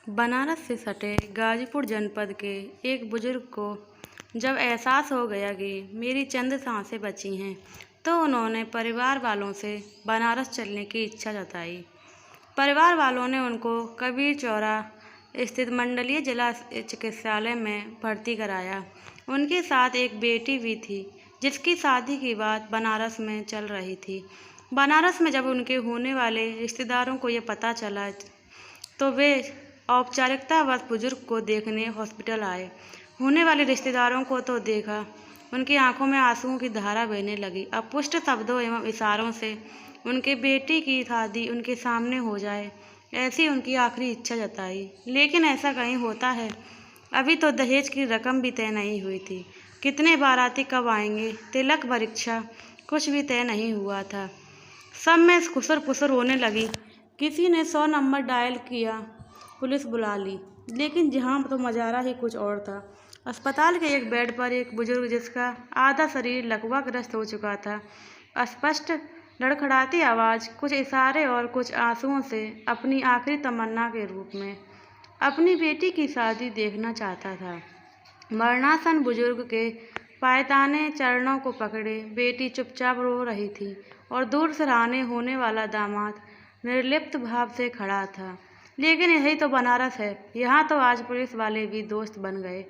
बनारस से सटे गाजीपुर जनपद के एक बुजुर्ग को जब एहसास हो गया कि मेरी चंद सांसें बची हैं, तो उन्होंने परिवार वालों से बनारस चलने की इच्छा जताई। परिवार वालों ने उनको कबीर चौरा स्थित मंडलीय जिला चिकित्सालय में भर्ती कराया। उनके साथ एक बेटी भी थी, जिसकी शादी की बात बनारस में चल रही थी। बनारस में जब उनके होने वाले रिश्तेदारों को ये पता चला, तो वे औपचारिकतावश बुजुर्ग को देखने हॉस्पिटल आए। होने वाले रिश्तेदारों को तो देखा, उनकी आंखों में आंसुओं की धारा बहने लगी। अपुष्ट शब्दों एवं इशारों से उनके बेटी की शादी उनके सामने हो जाए, ऐसी उनकी आखिरी इच्छा जताई। लेकिन ऐसा कहीं होता है? अभी तो दहेज की रकम भी तय नहीं हुई थी, कितने बाराती कब आएंगे, तिलक परीक्षा कुछ भी तय नहीं हुआ था। सब में खुसर पुसर होने लगी। किसी ने 100 नंबर डायल किया, पुलिस बुला ली, लेकिन जहाँ तो मजारा ही कुछ और था। अस्पताल के एक बेड पर एक बुजुर्ग, जिसका आधा शरीर लकवाग्रस्त हो चुका था, अस्पष्ट लड़खड़ाती आवाज़, कुछ इशारे और कुछ आंसुओं से अपनी आखिरी तमन्ना के रूप में अपनी बेटी की शादी देखना चाहता था। मरणासन बुजुर्ग के पायताने चरणों को पकड़े बेटी चुपचाप रो रही थी, और दूर सराहने होने वाला दामाद निर्लिप्त भाव से खड़ा था। लेकिन यही तो बनारस है। यहाँ तो आज पुलिस वाले भी दोस्त बन गए।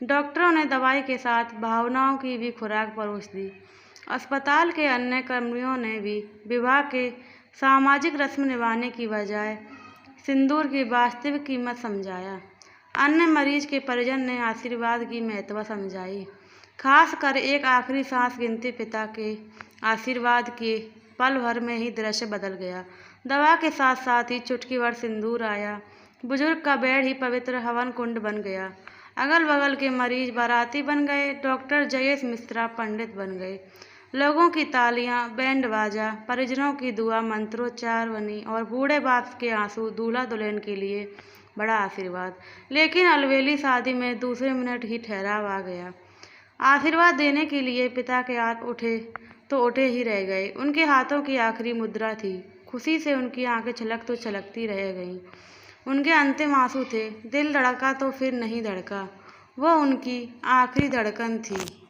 डॉक्टरों ने दवाई के साथ भावनाओं की भी खुराक परोस दी। अस्पताल के अन्य कर्मियों ने भी विवाह के सामाजिक रस्म निभाने की बजाय सिंदूर की वास्तविक कीमत समझाया। अन्य मरीज के परिजन ने आशीर्वाद की महत्व समझाई। खास कर एक आखिरी सांस गिनते पिता के आशीर्वाद के पल भर में ही दृश्य बदल गया। दवा के साथ साथ ही चुटकी भर सिंदूर आया। बुजुर्ग का बेड ही पवित्र हवन कुंड बन गया। अगल बगल के मरीज बाराती बन गए। डॉक्टर जयेश मिश्रा पंडित बन गए। लोगों की तालियां, बैंड बाजा, परिजनों की दुआ, मंत्रोच्चार बनी, और बूढ़े बाप के आंसू दूल्हा दुल्हन के लिए बड़ा आशीर्वाद। लेकिन अलबेली शादी में दूसरे मिनट ही ठहराव आ गया। आशीर्वाद देने के लिए पिता के हाथ उठे तो उठे ही रह गए। उनके हाथों की आखिरी मुद्रा थी। खुशी से उनकी आंखें छलक तो छलकती रह गईं। उनके अंतिम आंसू थे। दिल धड़का तो फिर नहीं धड़का। वो उनकी आखिरी धड़कन थी।